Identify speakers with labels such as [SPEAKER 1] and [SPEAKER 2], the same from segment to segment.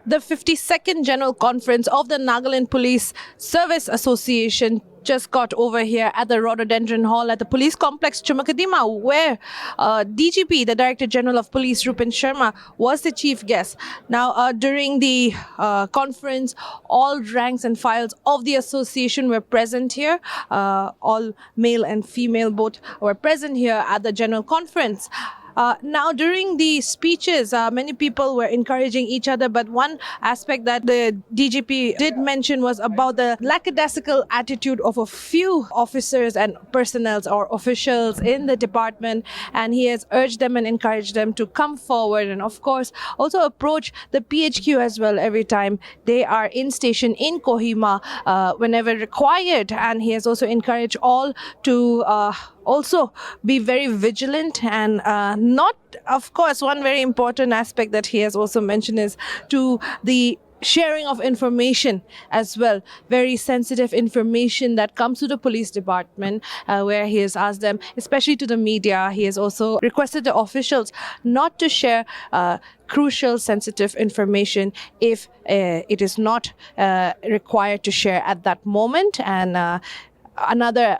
[SPEAKER 1] The 52nd General Conference of the Nagaland Police Service Association just got over here at the Rhododendron Hall at the Police Complex Chumakadima, where DGP, the Director General of Police, Rupen Sharma, was the chief guest. Now, during the conference, all ranks and files of the association were present here. All male and female both were present here at the General Conference. Now, during the speeches, many people were encouraging each other, but one aspect that the DGP did mention was about the lackadaisical attitude of a few officers and personnel or officials in the department, and he has urged them and encouraged them to come forward and, of course, also approach the PHQ as well every time they are in station in Kohima whenever required. And he has also encouraged all to also be very vigilant and not, of course, one very important aspect that he has also mentioned is to the sharing of information as well, very sensitive information that comes to the police department, where he has asked them, especially to the media, he has also requested the officials not to share crucial sensitive information if it is not required to share at that moment. And another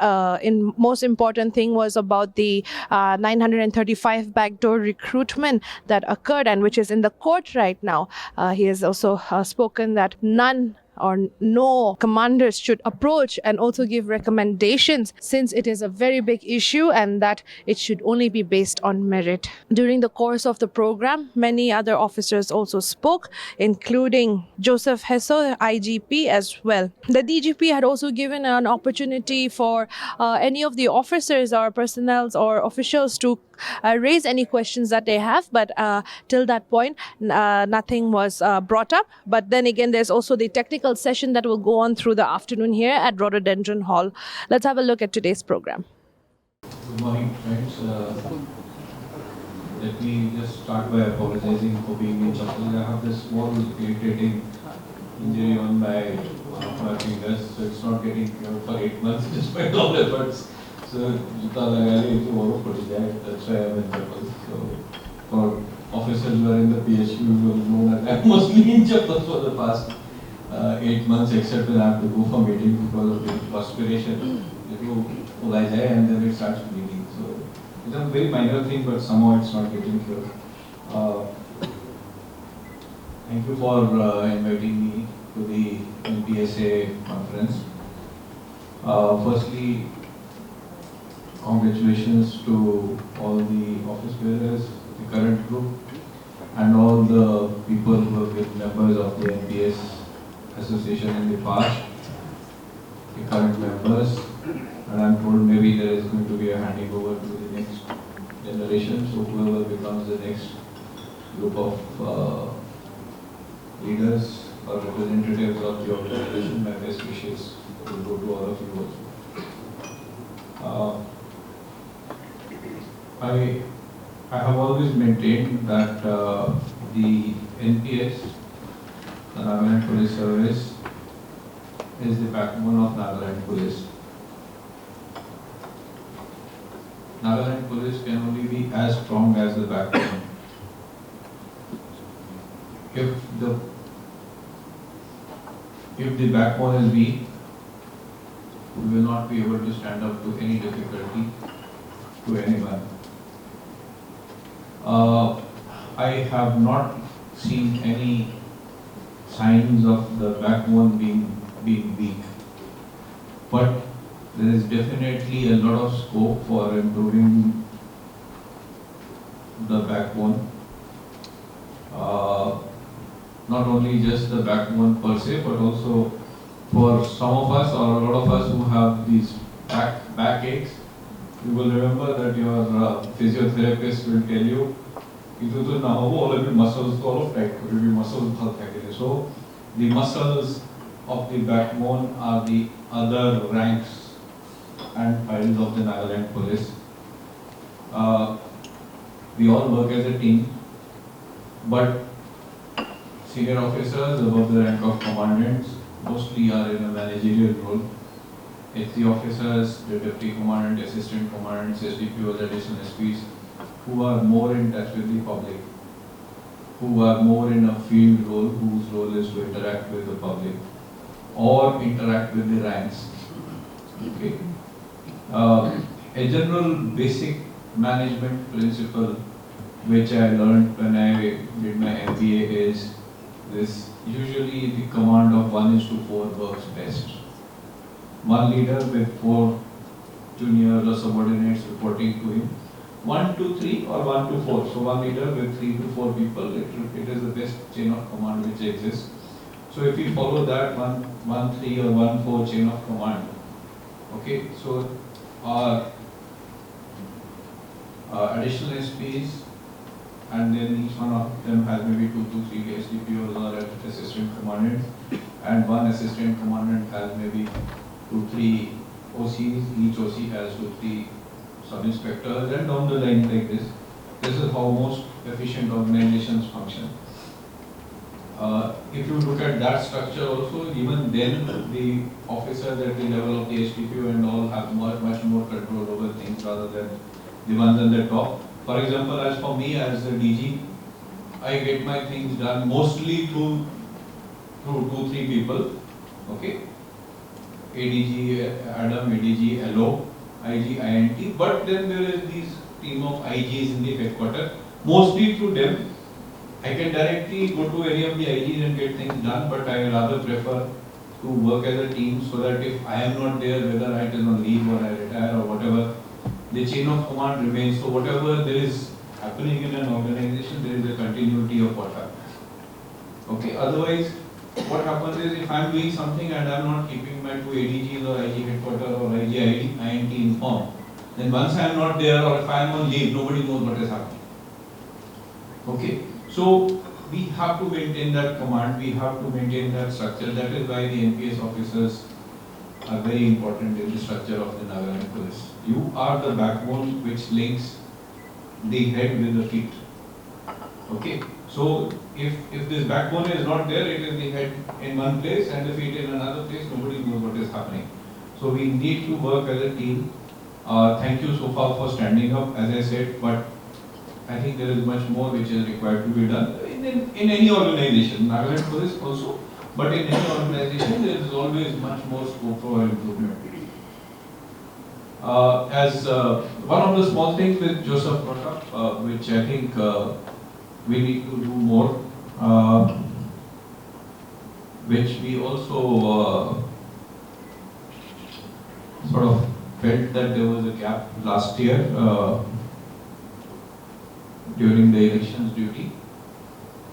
[SPEAKER 1] most important thing was about the 935 backdoor recruitment that occurred and which is in the court right now. He has also spoken that none or no commanders should approach and also give recommendations, since it is a very big issue and that it should only be based on merit. During the course of the program, many other officers also spoke, including Joseph Hesso, IGP, as well. The DGP had also given an opportunity for any of the officers or personnel or officials to raise any questions that they have, but till that point nothing was brought up. But then again, there's also the technical session that will go on through the afternoon here at Rhododendron Hall. Let's have a look at today's program.
[SPEAKER 2] Good morning, friends. Let me just start by apologizing for being in trouble. I have this small irritating injury on one of my fingers, so it's not getting cured for 8 months despite all efforts. So that's why I'm in trouble. So for officers who are in the PSU, you will know that I'm mostly in trouble for the past 8 months, except when I have to go for meeting because of the perspiration. And then it starts bleeding. So it's a very minor thing, but somehow it's not getting cured. Thank you for inviting me to the Npsa conference. Firstly, congratulations to all the office bearers, the current group, and all the people who have been members of the NPS association in the past, the current members, and I'm told maybe there is going to be a handing over to the next generation, so whoever becomes the next group of leaders or representatives of the organization, my best wishes will go to all of you also. I have always maintained that the NPS, the Nagaland Police Service, is the backbone of Nagaland Police. Nagaland Police can only be as strong as the backbone. If the backbone is weak, we will not be able to stand up to any difficulty to anyone. I have not seen any signs of the backbone being weak, but there is definitely a lot of scope for improving the backbone. Not only just the backbone per se, but also for some of us or a lot of us who have these back aches. You will remember that your physiotherapist will tell you, muscles so the muscles of the backbone are the other ranks and files of the Nagaland Police. We all work as a team, but senior officers above the rank of commandants mostly are in a managerial role. HC officers, the deputy commandant, assistant commandants, SDPOs, additional SPs, who are more in touch with the public. who are more in a field role, whose role is to interact with the public or interact with the ranks. Okay. A general basic management principle which I learned when I did my MBA is this: usually the command of 1:4 works best. One leader with 4 junior or subordinates reporting to him. 1 to 3 or 1 to 4. So one leader with 3 to 4 people, it is the best chain of command which exists. So if we follow that 1-3 or 1-4 chain of command, okay, so our additional SPs, and then each one of them has maybe 2 to 3 SDPOs or assistant commandants, and one assistant commandant has maybe 2 3 OCs. Each OC has 2 3 sub-inspectors, and down the line like this. This is how most efficient organizations function. If you look at that structure also, even then the officers at the level of the HDPO and all have much more control over things rather than the ones at the top. For example, as for me as a DG, I get my things done mostly through 2-3 people. Okay, ADG Adam, ADG LO, IG INT, but then there is this team of IGs in the headquarters. Mostly through them, I can directly go to any of the IGs and get things done, but I rather prefer to work as a team so that if I am not there, whether I is on leave or I retire or whatever, the chain of command remains. So whatever there is happening in an organization, there is a continuity of what happens. Okay, otherwise, what happens is if I am doing something and I am not keeping my 2 ADGs or IG headquarters or IG INT informed, then once I am not there or if I am on leave, nobody knows what is happening. Okay, so we have to maintain that command, we have to maintain that structure. That is why the NPS officers are very important in the structure of the Nagaland police. You are the backbone which links the head with the feet. Okay, so if this backbone is not there, it is the head in one place and the feet in another place, nobody knows what is happening. So we need to work as a team. Thank you so far for standing up, as I said, but I think there is much more which is required to be done in any organization, Nagaland police also, but in any organization there is always much more scope for improvement. As one of the small things which Joseph brought up, which I think we need to do more, which we also sort of felt that there was a gap last year during the elections duty,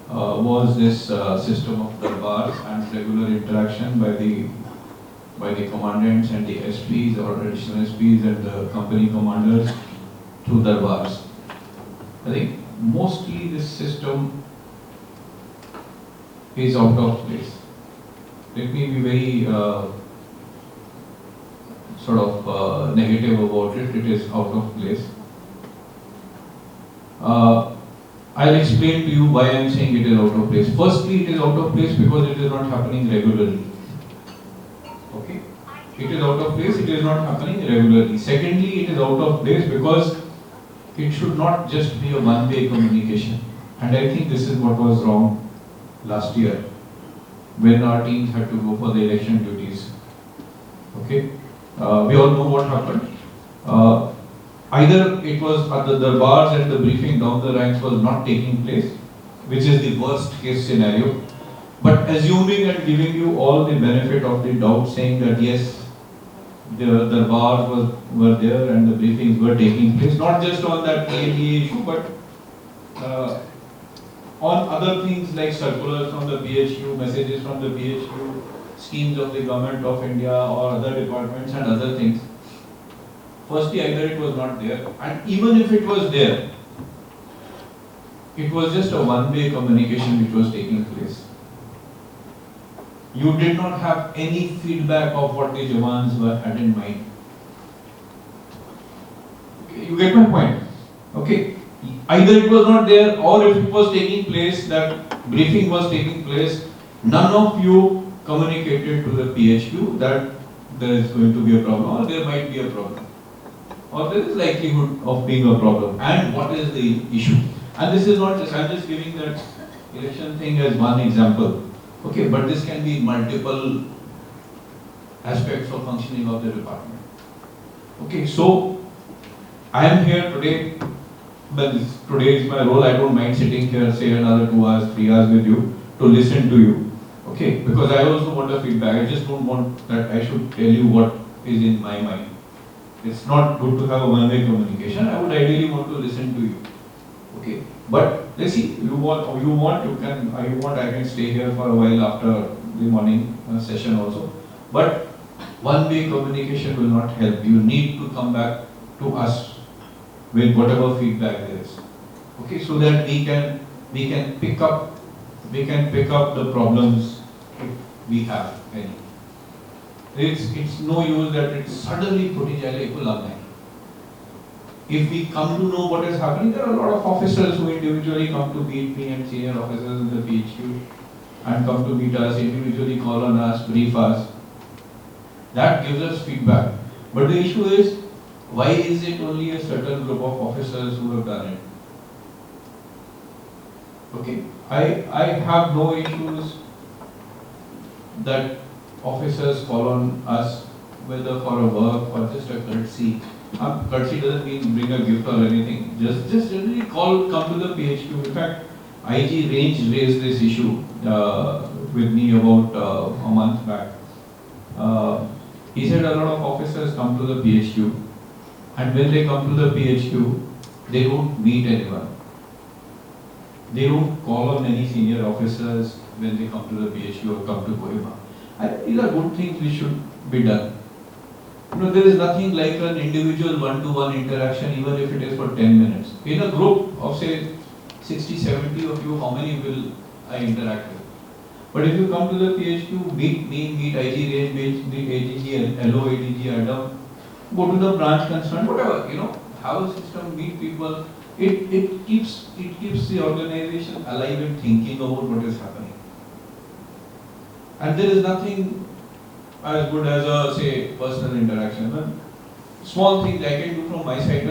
[SPEAKER 2] was this system of darbars and regular interaction by the commandants and the SPs or additional SPs and the company commanders through darbars. I think mostly this system is out of place. Let me be very sort of negative about it. It is out of place. I'll explain to you why I am saying it is out of place. Firstly, it is out of place because it is not happening regularly. Okay? It is out of place, it is not happening regularly. Secondly, it is out of place because it should not just be a one-way communication. And I think this is what was wrong last year when our teams had to go for the election duties. Okay? We all know what happened. Either it was at the darbars and the briefing down the ranks was not taking place, which is the worst case scenario. But assuming and giving you all the benefit of the doubt, saying that yes, the darbars were there and the briefings were taking place, not just on that PNDA issue, but on other things like circulars from the PHU, messages from the PHU, schemes of the government of India or other departments and other things. Firstly, either it was not there, and even if it was there, it was just a one-way communication which was taking place. You did not have any feedback of what the Jawans had in mind. Okay, you get my point? Okay. Either it was not there, or if it was taking place, that briefing was taking place, none of you communicated to the PHU that there is going to be a problem or there might be a problem, or there is likelihood of being a problem, and what is the issue. And this is not just, I'm just giving that election thing as one example. Okay, but this can be multiple aspects of functioning of the department. Okay, so I am here today, but today is my role. I don't mind sitting here, say another 2 hours, 3 hours with you to listen to you. Okay, because I also want a feedback. I just don't want that I should tell you what is in my mind. It's not good to have a one-way communication. I would ideally want to listen to you. Okay, but let's see. I can stay here for a while after the morning session also. But one-way communication will not help. You need to come back to us with whatever feedback there is. Okay, so that we can pick up the problems if we have any. It's no use that it's suddenly put in jail. If we come to know what is happening, there are a lot of officers who individually come to meet me and senior officers in the PHQ and come to meet us, individually call on us, brief us. That gives us feedback. But the issue is, why is it only a certain group of officers who have done it? Okay, I have no issues that officers call on us, whether for a work or just a courtesy. Courtesy doesn't mean bring a gift or anything. Just generally come to the PHQ. In fact, IG Range raised this issue with me about a month back. He said a lot of officers come to the PHQ, and when they come to the PHQ, they don't meet anyone. They don't call on any senior officers when they come to the PHQ or come to Kohima. These are good things which should be done. There is nothing like an individual one-to-one interaction, even if it is for 10 minutes. In a group of say 60, 70 of you, how many will I interact with? But if you come to the PHQ, meet me, meet IG Range, meet ADG, LO, ADG, Adam, go to the branch concerned, whatever, have a system, meet people. It keeps the organization alive and thinking about what is happening. And there is nothing as good as a, say, personal interaction. Small things I can do from my side.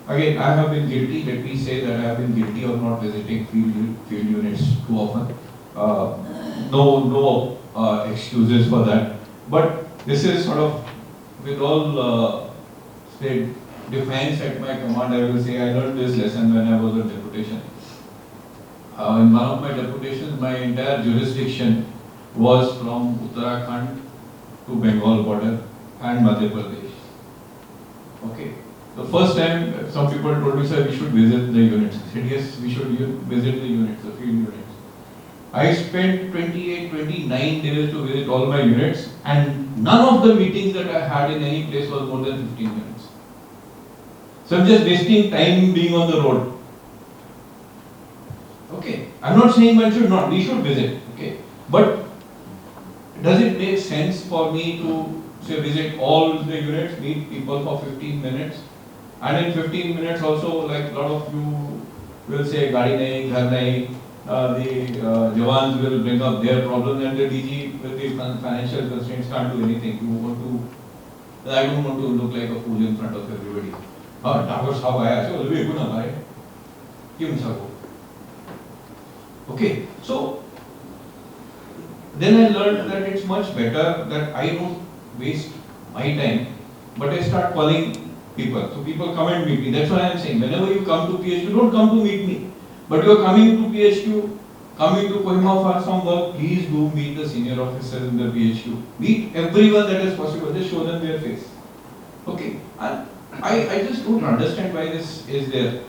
[SPEAKER 2] Again, I have been guilty. Let me say that I have been guilty of not visiting field units too often. No excuses for that. But this is sort of, with all say defiance at my command, I will say I learned this lesson when I was on deputation. In one of my deputations, my entire jurisdiction was from Uttarakhand to Bengal border and Madhya Pradesh. Okay. The first time some people told me, sir, we should visit the units. I said, yes, we should visit the units, the field units. I spent 28, 29 days to visit all my units, and none of the meetings that I had in any place was more than 15 minutes. So I'm just wasting time being on the road. Okay. I'm not saying one should not, we should visit. Okay. But does it make sense for me to say visit all the units, meet people for 15 minutes, and in 15 minutes also, like a lot of you will say gadi nahi, ghar nahi, the Jawans will bring up their problems, and the DG with the financial constraints can't do anything. I don't want to look like a fool in front of everybody. Okay, so then I learned that it's much better that I don't waste my time, but I start calling people. So people come and meet me. That's what I am saying. Whenever you come to PHQ, don't come to meet me. But you are coming to PHQ, coming to Kohima for some work, please do meet the senior officers in the PHQ. Meet everyone that is possible. Just show them their face. Okay. And I just don't understand why this is there.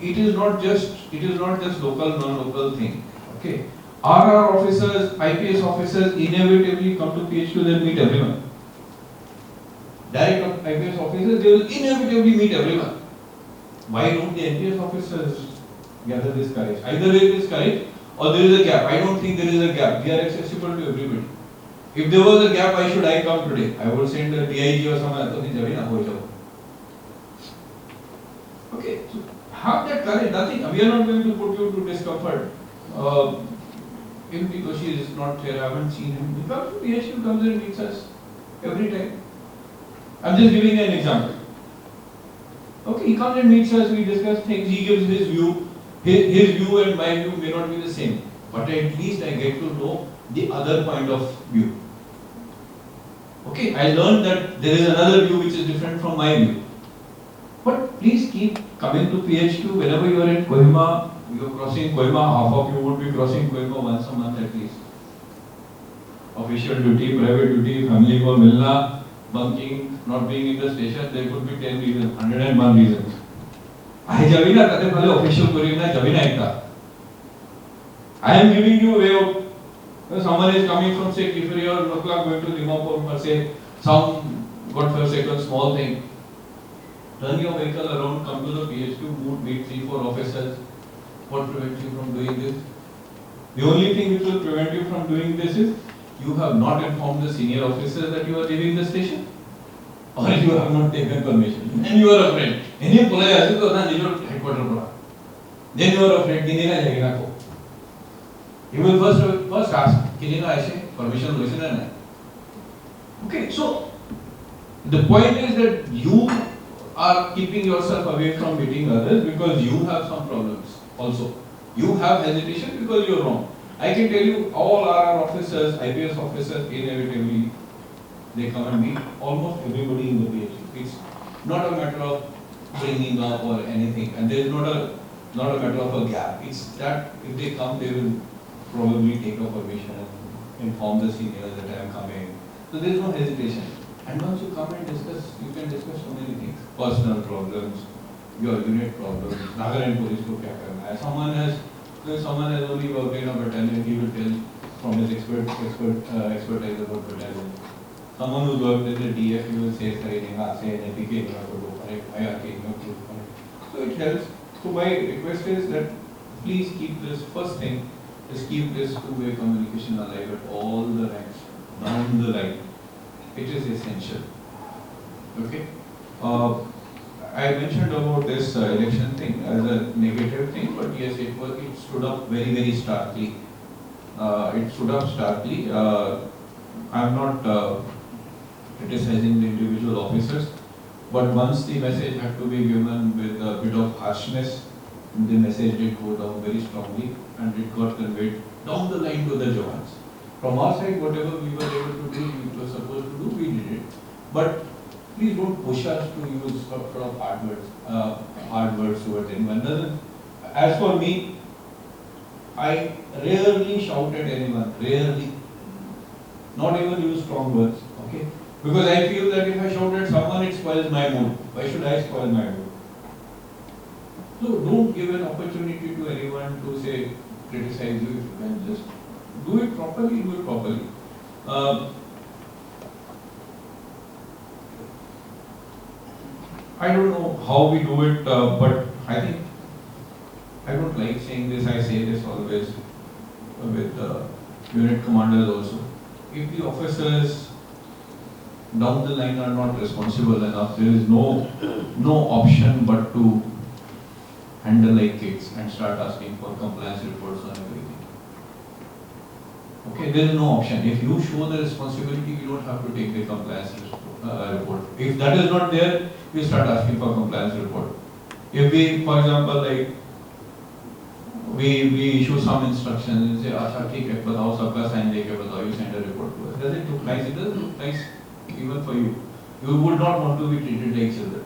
[SPEAKER 2] It is not just local, non-local thing. Okay. RR officers, IPS officers inevitably come to PHQ, they'll meet everyone. Direct IPS officers, they will inevitably meet everyone. Why don't the NPS officers gather this courage? Either there is courage or there is a gap. I don't think there is a gap. We are accessible to everybody. If there was a gap, why should I come today? I would send a DIG or someone else. Okay, so have that courage. Nothing. We are not going to put you to discomfort. Because she is not here, I haven't seen him. Because PHQ comes and meets us every time. I'm just giving an example. Okay, he comes and meets us, we discuss things, he gives his view. His view and my view may not be the same, but at least I get to know the other point of view. Okay, I learned that there is another view which is different from my view. But please keep coming to PH2 whenever you are in Kohima, you are crossing Kohima, half of you would be crossing Kohima once a month at least. Official duty, private duty, family ko milna, bunking, not being in the station, there could be 10 reasons, 101 reasons. I javina kate phale official korina javina ekta. I am giving you a way of someone is coming from say Kifri or Lokla going to Dimapur for say some God forsaken small thing. Turn your vehicle around, come to the PH2, meet 3-4 officers. What prevents you from doing this? The only thing which will prevent you from doing this is you have not informed the senior officers that you are leaving the station, or you have not taken permission, and you are afraid. Then you pull a headquarters. Then you are afraid. You will first ask, permission. Okay, so the point is that you are keeping yourself away from meeting others because you have some problems also. You have hesitation because you are wrong. I can tell you all our officers, IPS officers, inevitably, they come and meet almost everybody in the PhD. It's not a matter of bringing up or anything, and there is not a matter of a gap. It's that if they come, they will probably take a permission and inform the seniors that I am coming. So there is no hesitation. And once you come and discuss, you can discuss so many things. Personal problems, your unit problems, Nagaland police ko kya karna hai. Someone has only worked in a battalion, he will tell from his expertise about battalion. Someone who worked in the DF, he will say, say NPK, so it helps. So my request is that please keep this first thing, is keep this two-way communication alive at all the ranks, down the line. It is essential. Okay. I mentioned about this election thing as a negative thing, but yes, it stood up very, very starkly. It stood up starkly. I'm not criticizing the individual officers, but once the message had to be given with a bit of harshness, the message did go down very strongly, and it got conveyed down the line to the Jawans. From our side, whatever we were able to do, we were supposed to do, we did it. But please don't push us to use sort of hard words towards anyone. As for me, I rarely shout at anyone, rarely. Not even use strong words, okay? Because I feel that if I shout at someone, it spoils my mood. Why should I spoil my mood? So don't give an opportunity to anyone to say, criticize you. If you can just do it properly, do it properly. I don't know how we do it, but I think, I don't like saying this, I say this always with unit commanders also. If the officers down the line are not responsible enough, there is no option but to handle like kids and start asking for compliance reports on everything. Okay, there is no option. If you show the responsibility, you don't have to take the compliance report. If that is not there, we start asking for compliance report. If we, for example, like we issue some instructions and say, "Acha, theek hai, batao, sabka sign leke batao," you send a report to us. Does it look nice? It doesn't look nice even for you. You would not want to be treated like children.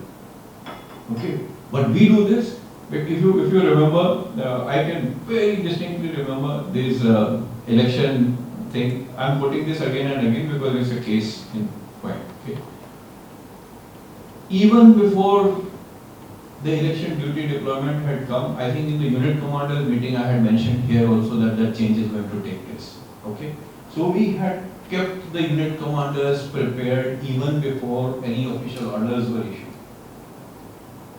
[SPEAKER 2] Okay, but we do this. But if you remember, I can very distinctly remember this election thing. I'm putting this again and again because it's a case in point. Okay. Even before the election duty deployment had come, I think in the unit commanders meeting I had mentioned here also that change is going to take place. Okay. So we had kept the unit commanders prepared even before any official orders were issued.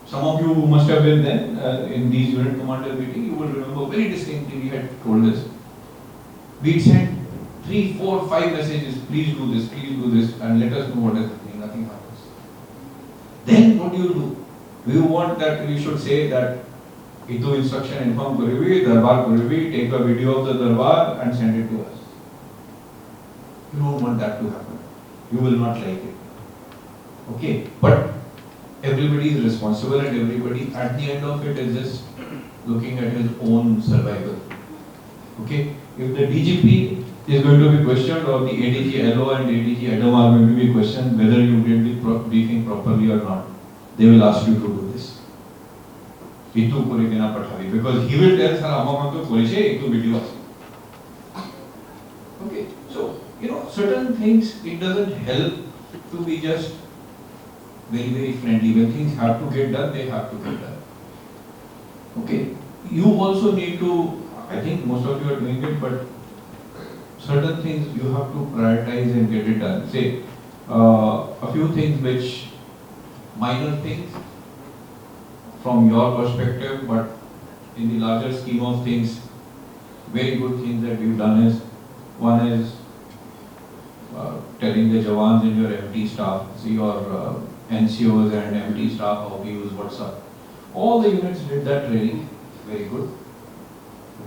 [SPEAKER 2] Some of you who must have been then in these unit commander meetings, you will remember very distinctly we had told this. We sent 3, 4, 5 messages, please do this, and let us know what is happening. Nothing happens. Then what do you do? We want that we should say that Itu instruction inform Kurivi, Darbar Kurivi, take a video of the Darbar and send it to us. You don't want that to happen. You will not like it. Okay, but everybody is responsible and everybody at the end of it is just looking at his own survival. Okay? If the DGP is going to be questioned or the ADG LO and ADG Adam are going to be questioned whether you did the briefing properly or not, they will ask you to do this. Because he will tell video. Okay, so certain things it doesn't help to be just very friendly. When things have to get done, they have to get done. Okay, you also need to. I think most of you are doing it, but certain things you have to prioritize and get it done. Say a few things which minor things from your perspective, but in the larger scheme of things, very good things that we've done is, one is telling the Jawans and your MT staff, see your NCOs and MT staff how to use WhatsApp. All the units did that training, very good.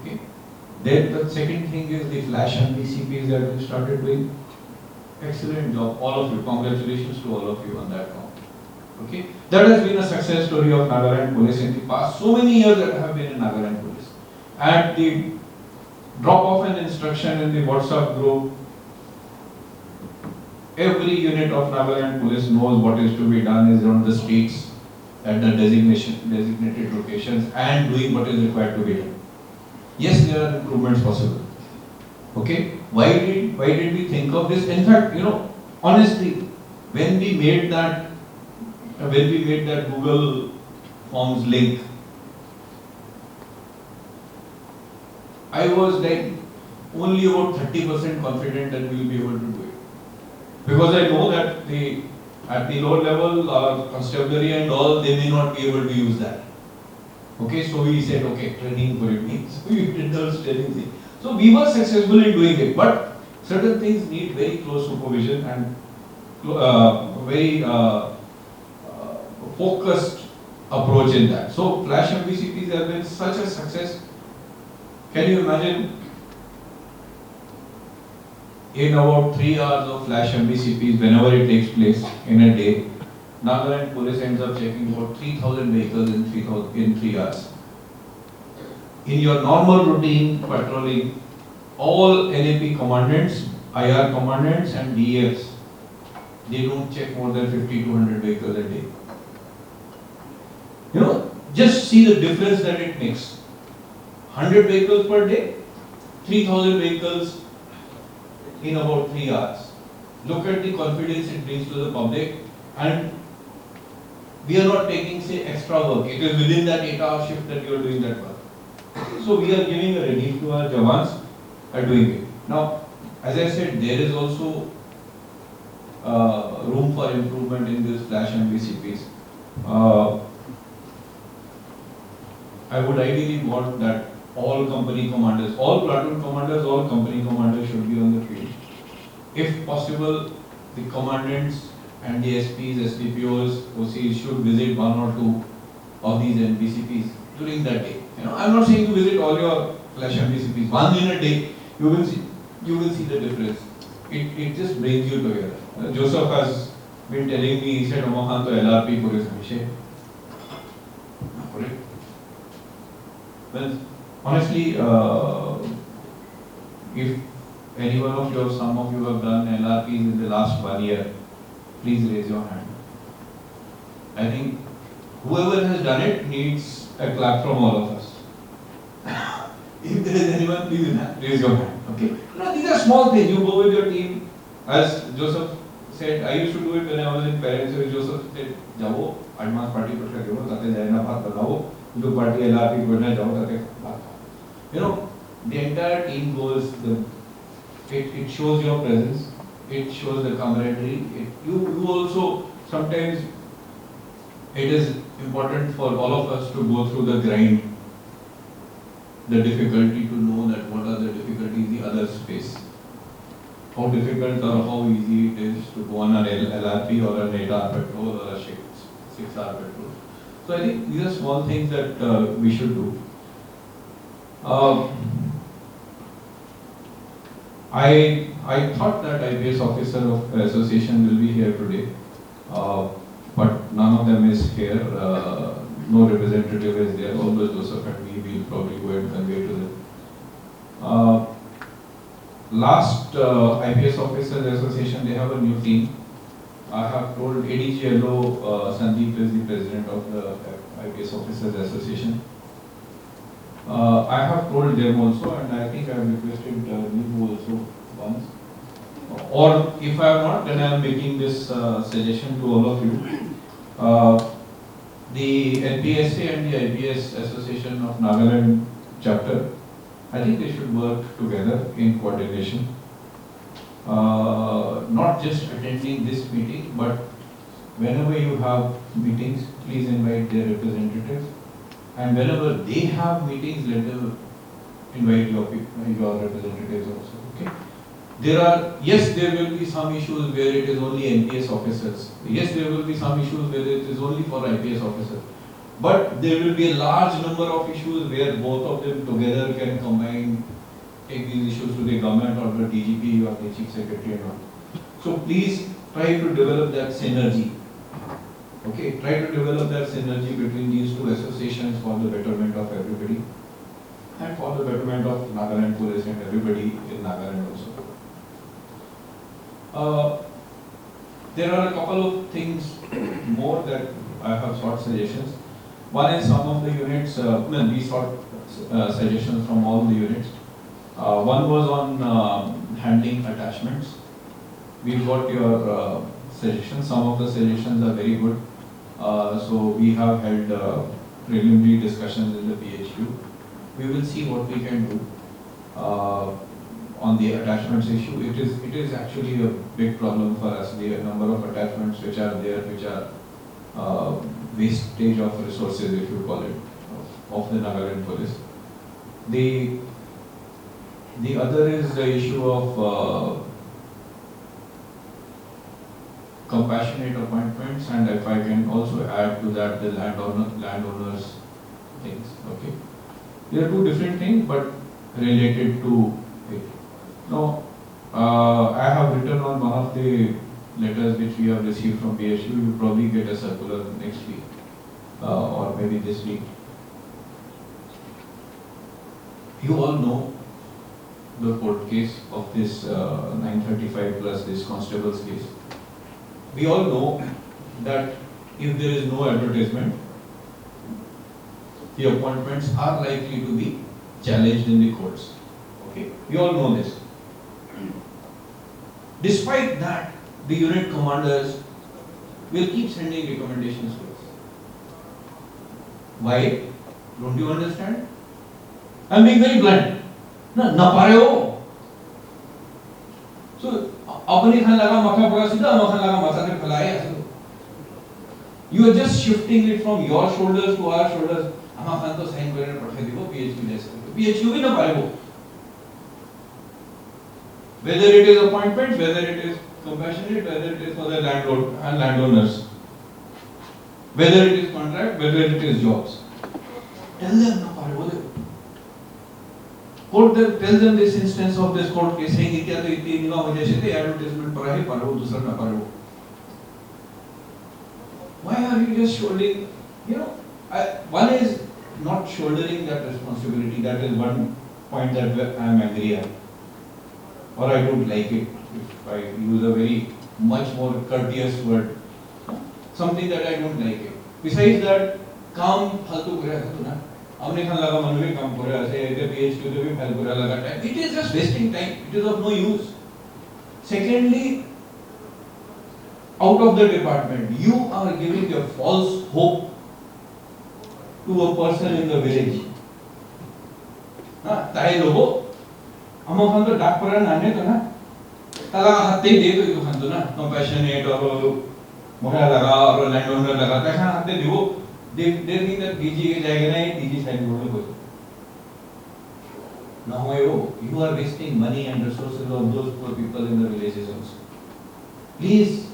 [SPEAKER 2] Okay. Then the second thing is the flash MVCPs that we started doing. Excellent job, all of you. Congratulations to all of you on that count. Okay, that has been a success story of Nagaland Police in the past. So many years that I have been in Nagaland Police. At the drop of an instruction in the WhatsApp group, every unit of Nagaland Police knows what is to be done is on the streets at the designated locations and doing what is required to be done. Yes, there are improvements possible. Okay, why did we think of this? In fact, honestly, when we made that Google Forms link, I was like only about 30% confident that we will be able to do it. Because I know that at the lower level, constabulary and all, they may not be able to use that. Okay, so we said, okay, training for it means. We did those training thing. So we were successful in doing it, but certain things need very close supervision and very focused approach in that. So flash MVCPs have been such a success. Can you imagine? In about 3 hours of flash MVCPs, whenever it takes place in a day, Nagaland Police ends up checking about 3,000 vehicles in 3 hours. In your normal routine patrolling, all NAP commandants, IR commandants and DFs, they don't check more than 50 to 100 vehicles a day. Just see the difference that it makes. 100 vehicles per day, 3,000 vehicles in about 3 hours. Look at the confidence it brings to the public, and we are not taking, say, extra work. It is within that 8-hour shift that you are doing that work. So we are giving a relief to our Jawans are doing it. Now, as I said, there is also room for improvement in this flash MVCPs. I would ideally want that all company commanders, all platoon commanders, all company commanders should be on the field. If possible, the commandants and the SPs, SDPOs, OCs should visit 1 or 2 of these MVCPs during that day. I'm not saying to visit all your flash MVCPs. 1 in a day, you will see the difference. It just brings you together. Joseph has been telling me, he said, Omahan to LRP police Abhishek. Well, honestly, if any one of you or some of you have done LRPs in the last 1 year, please raise your hand. I think whoever has done it needs a clap from all of us. If there is anyone, please raise your hand. Okay. These are small things. You go with your team. As Joseph said, I used to do it when I was in parents. Joseph said, "Jao, advance party patka karo, tate jaina bhat banao. जो party LRP करना चाहो ताकि the entire team goes. It shows your presence. It shows the camaraderie. You also sometimes it is important for all of us to go through the grind, the difficulty to know that what are the difficulties the others face, how difficult or how easy it is to go on an LRP or an 8-hour patrol or a 6-hour patrol. So I think these are small things that we should do. I thought that IPS officer of association will be here today, but none of them is here. No representative is there. Although Joseph and me will probably go and convey to them. Last IPS Officers Association, they have a new team. I have told ADGLO Sandeep is the president of the IPS Officers Association. I have told them also, and I think I have requested Nibu also once. Or if I have not, then I am making this suggestion to all of you. The Npsa and the IPS Association of Nagaland chapter, I think they should work together in coordination. Not just attending this meeting, but whenever you have meetings, please invite their representatives. And whenever they have meetings, let them invite your representatives also. Okay. Yes, there will be some issues where it is only NPS officers. Yes, there will be some issues where it is only for IPS officers. But there will be a large number of issues where both of them together can combine, take these issues to the government or the DGP or the Chief Secretary and all. So please try to develop that synergy. Okay, try to develop that synergy between these two associations for the betterment of everybody and for the betterment of Nagaland Police and everybody in Nagaland also. There are a couple of things more that I have sought suggestions. One is some of the units, we sought suggestions from all the units. One was on handling attachments. We've got your suggestions. Some of the suggestions are very good. So we have held preliminary discussions in the PHU. We will see what we can do on the attachments issue. It is actually a big problem for us. The number of attachments which are there, which are wastage of resources, if you call it, of the Nagaland Police. The other is the issue of compassionate appointments, and if I can also add to that the landowners things. Okay, they are two different things, but related to it. Now, I have written on one of the letters which we have received from PSU. You will probably get a circular next week or maybe this week. You all know the court case of this 935 plus this constable's case. We all know that if there is no advertisement, the appointments are likely to be challenged in the courts. Okay, we all know this. Despite that, the unit commanders will keep sending recommendations to us. Why? Don't you understand? I'm being very blunt. Na pare ho. So, apni khan laga makha pura sida makha laga matha te phalaye aise. You are just shifting it from your shoulders to our shoulders. Ama khan to sign karne pathai dibo PHU jaise. PHU bhi na pare ho. Whether it is appointments, whether it is compassionate, whether it is for the landlord and landowners, whether it is contract, whether it is jobs. Tell them na pare ho. Court tell them this instance of this court case saying itya to itni niga ho jaise the advertisement parahi paro dusra na paro. Why are you just shouldering? One is not shouldering that responsibility. That is one point that I am angry at, or I don't like it. If I use a very much more courteous word, something that I don't like it. Besides that, काम फालतू करे तो ना. हमने खान लगा मन में काम करे ऐसे ऐसे PHQ तो भी फालतू करे लगा time. It is just wasting time. It is of no use. Secondly, out of the department, you are giving a false hope to a person in the village. हाँ, ताई लोगों, हम खान तो डाक पर नाने तो ना, ताला हाथे दे तो यू खान तो ना, compassionate और मोहरा लगा और landowner लगा, ताकि हाथे दिवो, they think that DG के जाएगा ना, ये DG sign बोलने को. No, you are wasting money and resources of those poor people in the villages also. Please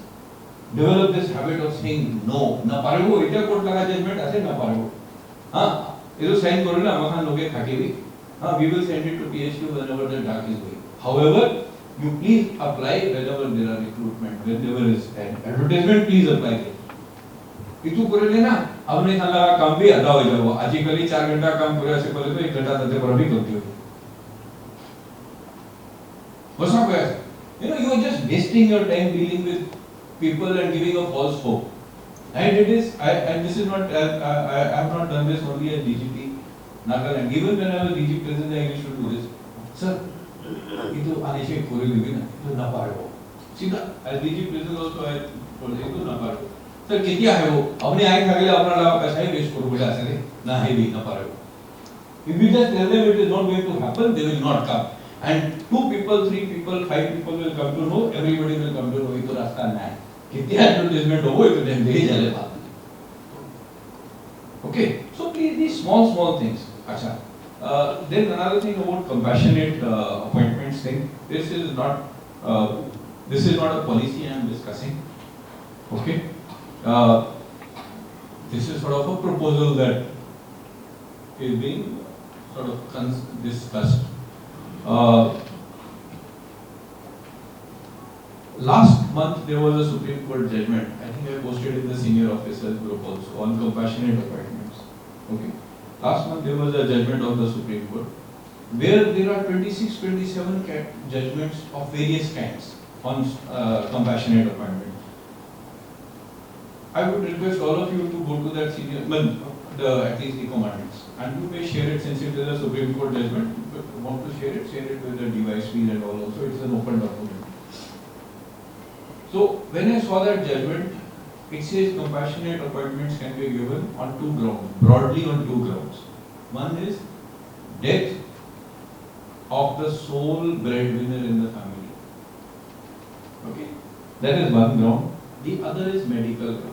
[SPEAKER 2] develop this habit of saying no. ना पारे वो इतना कोर्ट लगा judgment ऐसे ना पारे वो. हाँ, ये तो sign करो ना, हम खान लोगे खाके भी. हाँ, we will send it to PSU whenever the dark is going. However, you please apply whenever there are recruitment, whenever is an advertisement, please apply it. इतु करे लेना हमने थाला काम भी आधा हो जाओ आजकल 4 घंटा काम करे से पहले तो 1 घंटा तते पर भी करती हो बस ना कोई you are just wasting your time dealing with people and giving a false hope. And it is, and this is not, I have not done this only as DGP Nagaland. Even when I was DGP President, I used to do this. Sir, itu anishe kore libi na, itu na paro. Sida, as DGP President also I told him itu na paro. Sir, कितना है वो? अपने आए खाके ले अपना लाभ पैसा ही वेस्ट करो बेटा ऐसे ना है भी ना paro. If you just tell them it is not going to happen, they will not come. And 2 people, 3 people, 5 people will come to know, everybody will come to know ये तो रास्ता ना है. कितने advertisement हो तो then दे चले बात. Okay, so please these small things. अच्छा. Then another thing about compassionate appointments thing. This is not a policy I am discussing. Okay. This is sort of a proposal that is being sort of discussed. Last month there was a Supreme Court judgment. I think I posted in the senior officers group also on compassionate appointments. Okay. Last month there was a judgment of the Supreme Court where there are 26, 27 judgments of various kinds on compassionate appointments. I would request all of you to go to that senior, at least the commandments, and you may share it since it is a Supreme Court judgment. If you want to share it with the device feed and all also. It's an open document. So when I saw that judgment, it says compassionate appointments can be given on 2 grounds, broadly on 2 grounds. One is death of the sole breadwinner in the family. Okay, that is one ground. The other is medical ground.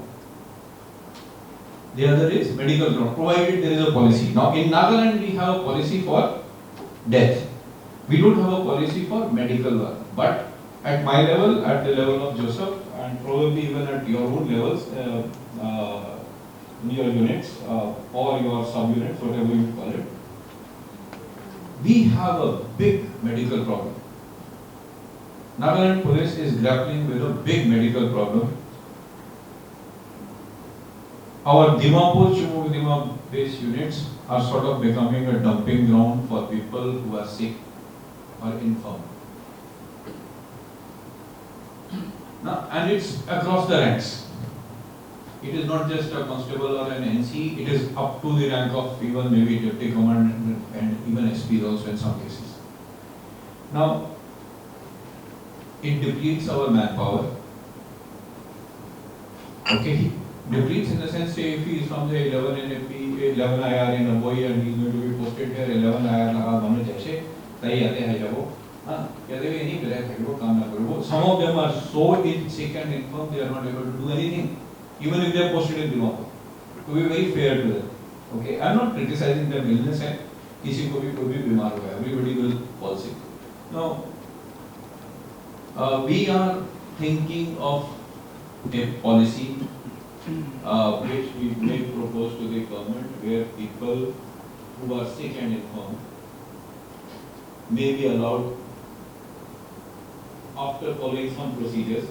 [SPEAKER 2] The other is medical ground, provided there is a policy. Now in Nagaland we have a policy for death. We don't have a policy for medical work. But at my level, at the level of Joseph, and probably even at your own levels, in your units or your sub-units, whatever you call it, we have a big medical problem. Nagaland police is grappling with a big medical problem. Our Dimapur, Chumukdima based units are sort of becoming a dumping ground for people who are sick or infirm. Now, and it's across the ranks. It is not just a constable or an NC, it is up to the rank of even maybe deputy commandant and even SPs also in some cases. Now, it depletes our manpower. Okay, depletes in the sense, say if he is from the 11 NFP, 11 IR in a boy and he is going to be posted here, 11 IR लगा बने जैसे तय आते हैं जब वो कहते हैं नहीं करे थे वो काम ना करो वो some of them are so sick and infirm they are not able to do anything even if they are posted in Dimapur. To be very fair to them. Okay, I am not criticizing their illness है किसी को भी कोई भी बीमार होगा everybody will fall sick. Now we are thinking of a policy which we may propose to the government where people who are sick and infirm may be allowed after following some procedures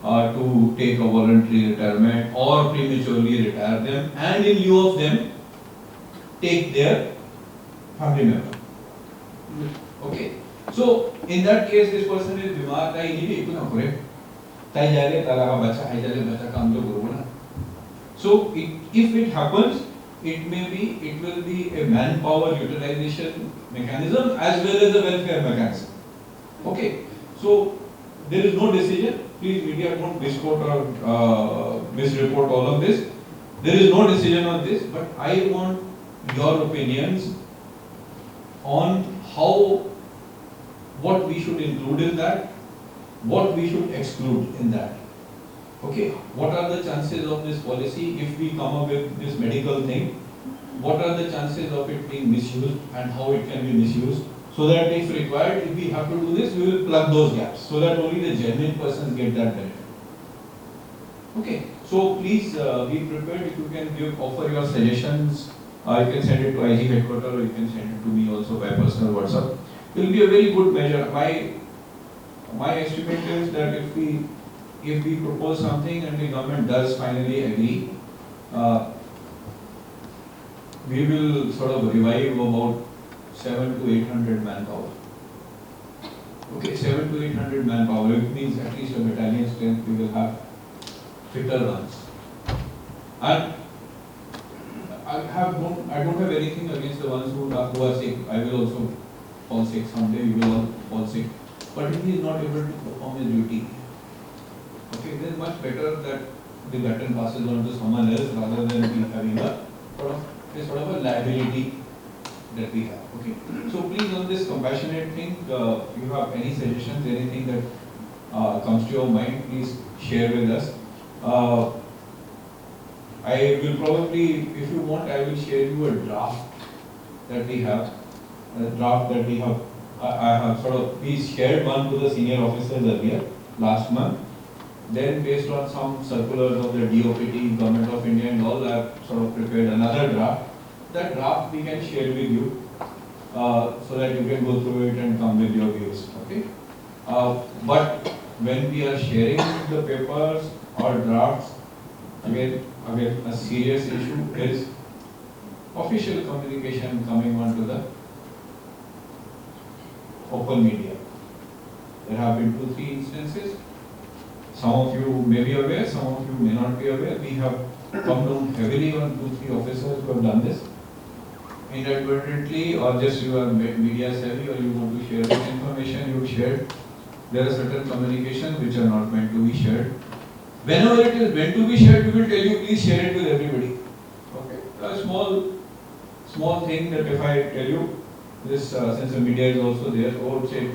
[SPEAKER 2] to take a voluntary retirement or prematurely retire them and in lieu of them take their family member. Okay. So in that case this person is बीमार ताई नहीं भी इतना करे ताई जाले ताला का बच्चा है जाले बच्चा काम तो करो ना. So if it happens, it will be a manpower utilization mechanism as well as a welfare mechanism. Okay. So there is no decision. Please media don't misquote or misreport all of this. There is no decision on this, but I want your opinions on what we should include in that, what we should exclude in that. Okay, what are the chances of this policy if we come up with this medical thing? What are the chances of it being misused and how it can be misused? So that if required, if we have to do this, we will plug those gaps so that only the genuine persons get that benefit. Okay, so please be prepared. If you can offer your suggestions, you can send it to IG headquarters or you can send it to me also by personal WhatsApp. It will be a very good measure. My estimate is that if we propose something and the government does finally agree, Uh, we will sort of revive about 7 to 800 manpower. Okay, 7 to 800 manpower, it means at least a battalion strength we will have fitter ones. And I don't have anything against the ones who are sick. I will also fall sick someday, you will all fall sick. But if he is not able to perform his duty, okay, then much better that the baton passes on to someone else rather than we having a sort of a liability that we have. Okay. So please, on this compassionate thing, you have any suggestions, anything that comes to your mind, please share with us. I will probably, if you want, I will share you a draft that we have. I have sort of, we shared one to the senior officers earlier, last month. Then based on some circulars of the DOPT, Government of India and all, I have sort of prepared another draft. That draft we can share with you so that you can go through it and come with your views. Okay. But when we are sharing the papers or drafts, again a serious issue is official communication coming onto the open media. There have been 2-3 instances. Some of you may be aware, some of you may not be aware. We have come down heavily on 2-3 officers who have done this. Inadvertently, or just you are media savvy or you want to share this information, you shared. There are certain communications which are not meant to be shared. Whenever it is meant to be shared, we will tell you, please share it with everybody. Okay. A small thing that if I tell you, this since the media is also there, or say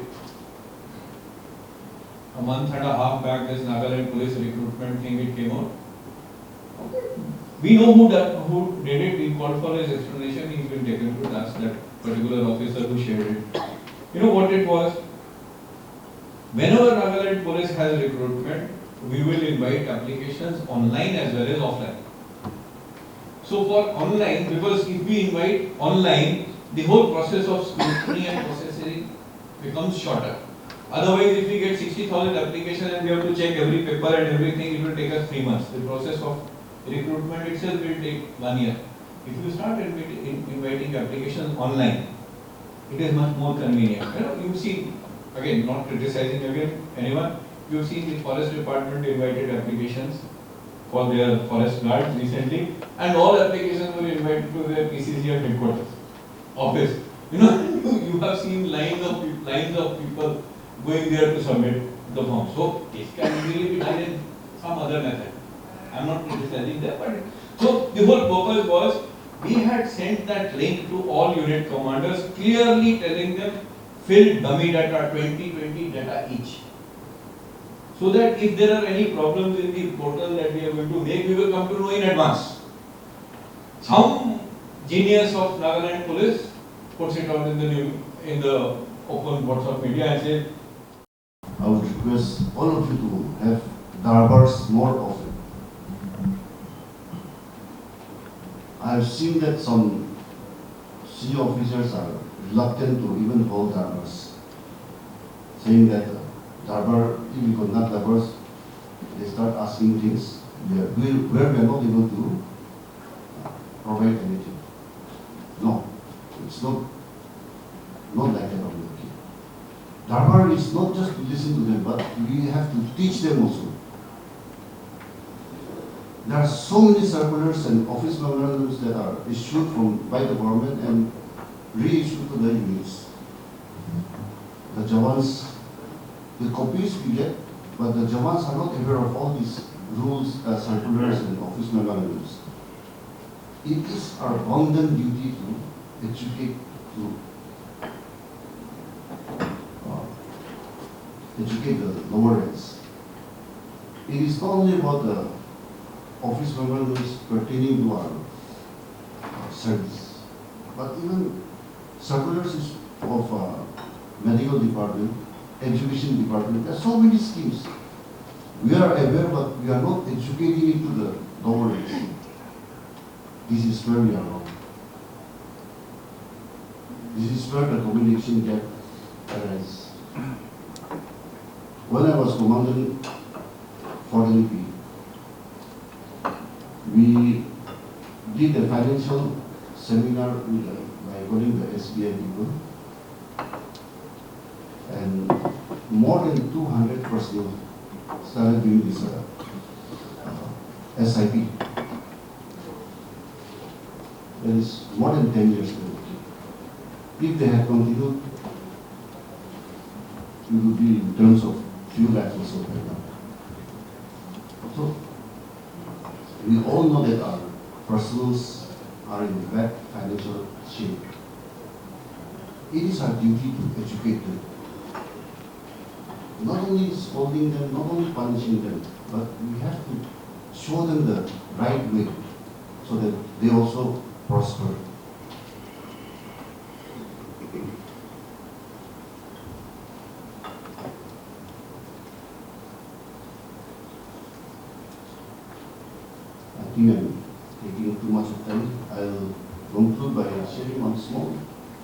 [SPEAKER 2] a month and a half back, this Nagaland police recruitment thing it came out. Okay. We know who did it. We called for his explanation. He's been taken to task, that particular officer who shared it. You know what it was? Whenever Nagaland police has recruitment, we will invite applications online as well as offline. So for online, because if we invite online, the whole process of scrutiny and processing becomes shorter. Otherwise, if we get 60,000 applications and we have to check every paper and everything, it will take us 3 months. The process of recruitment itself will take 1 year. If you start inviting applications online, it is much more convenient. You've seen, again, not criticizing anyone, you've seen the forest department invited applications for their forest guards recently, and all applications were invited to their PCCF headquarters, office. You have seen lines of people going there to submit the form. So it can really be done in some other method. I'm not criticizing that, but so the whole purpose was we had sent that link to all unit commanders, clearly telling them fill dummy data, 2020 data each. So that if there are any problems in the portal that we are going to make, we will come to know in advance. Some genius of Nagaland police puts it out in the open WhatsApp media and says,
[SPEAKER 3] I would request all of you to have darbars more often. I have seen that some senior officers are reluctant to even hold darbars, saying that darbar, if we conduct darbars, they start asking things where we are not able to provide anything. No, it's not like that. Darbar is not just to listen to them, but we have to teach them also. There are so many circulars and office memorandums that are issued by the government and reissued to the units. The Jawans, the copies we get, but the Jawans are not aware of all these rules, circulars and office memorandums. It is our bounden duty to educate the lower ranks. It is not only about the office memorandums pertaining to our service, but even circulars of medical department, education department. There are so many schemes. We are aware, but we are not educating it to the lower ranks. This is where we are wrong. This is where the communication gap arises. When I was commanding for NP, we did a financial seminar by calling the SBI people, and more than 200 personnel started doing this SIP. That is more than 10 years ago. If they had continued, it would be in terms of few lakhs or so right now. So, we all know that our personals are in bad financial shape. It is our duty to educate them. Not only scolding them, not only punishing them, but we have to show them the right way so that they also prosper. I think I'm taking too much of time. I'll conclude by sharing one small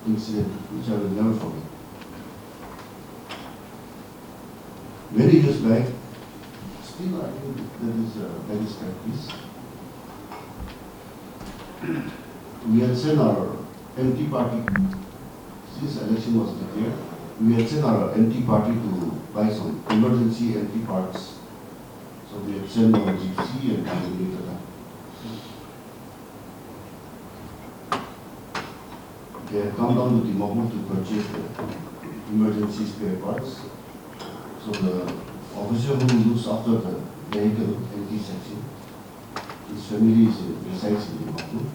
[SPEAKER 3] incident which I will never forget. Many years back, still I think that is practice. We had sent our empty party, since election was declared, we had sent our empty party to buy some emergency empty parts. So we had sent our gypsy and calculator. They had come down to Timahur to purchase the emergency spare parts. So the officer who looks after the vehicle, empty section, his family resides in Timahur.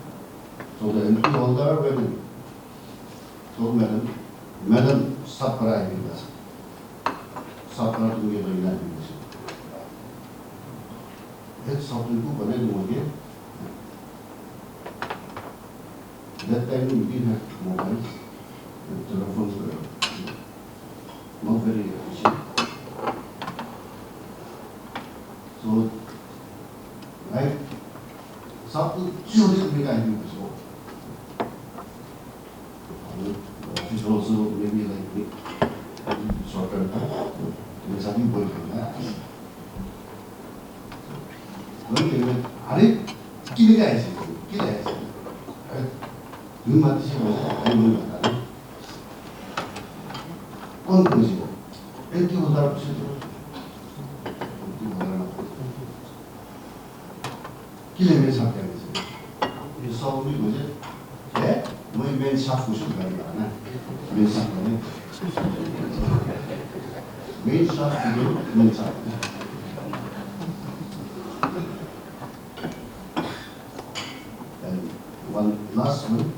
[SPEAKER 3] So the empty holder went and told Madam, stop crying with us. Stop crying together in that division. Let's stop to go again. That time we didn't have mobiles, and telephones were not very efficient. So, I started to big idea before. The office also maybe like me, shorter time. There's something going on. One day, Hari, kill guys, kill guys. You must see what I know. One question. Empty holder procedure. Kill me something. You saw me with it. Yeah? My main shaft was very good. Main shaft. Main shaft, main shaft. And one last one.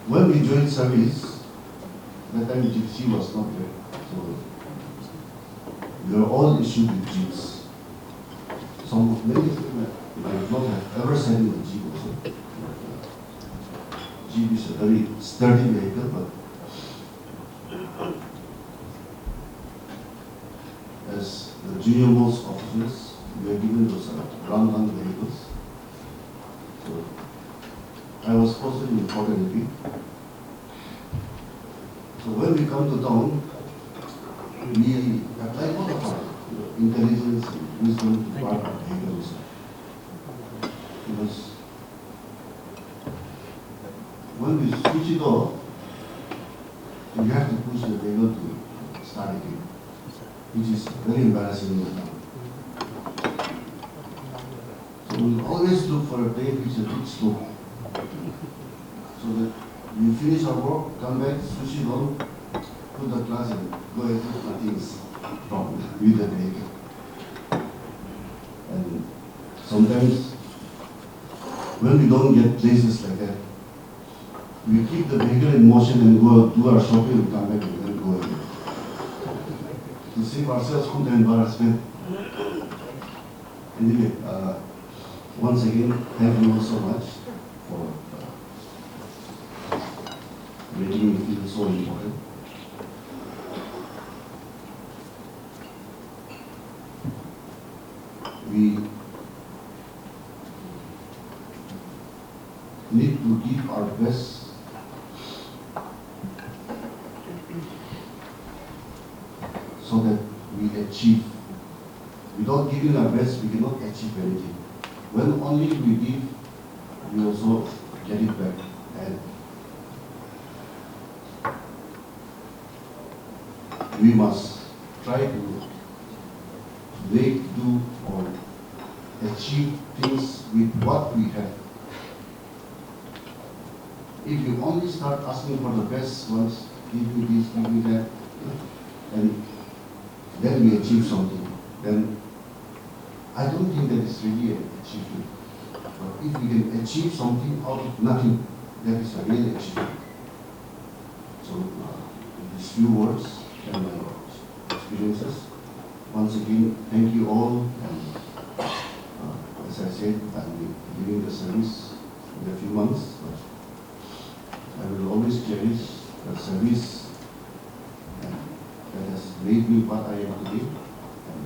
[SPEAKER 3] When we joined service, that time gypsy was not there. So we were all issued with jeeps. Many of them might not have ever sat in a jeep also. Jeep is a very sturdy vehicle, but as the junior most officers, we are given those run vehicles. So I was posted in Nagaland. So when we come to town, we apply all of our intelligence and wisdom to part our vehicles. Because when we switch it off, we have to push the vehicle to start again, which is very embarrassing in the town. So we always look for a day which is a bit slow, so that we finish our work, come back, switch it on, put the class and go ahead with nothing's wrong with the vehicle. And sometimes when we don't get places like that, we keep the vehicle in motion and go do our shopping and come back and then go again. To save ourselves from the embarrassment. Anyway, once again, thank you all so much for making me feel so important. We need to give our best so that we achieve. Without giving our best, we cannot achieve anything. When only we give we also get it back. And we must try to make do or achieve things with what we have. If you only start asking for the best ones, give me this, give me that, and then we achieve something, then I don't think that is really an achievement. But if we can achieve something out of nothing, that is a real achievement. So, in these few words and my experiences, once again, thank you all. And as I said, I'm leaving the service in a few months, but I will always cherish the service that has made me what I am today. And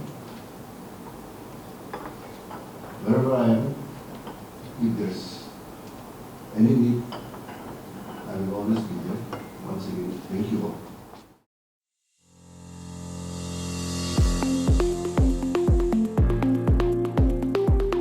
[SPEAKER 3] wherever I am, if there's any need, I will always be there. Once again, thank you all.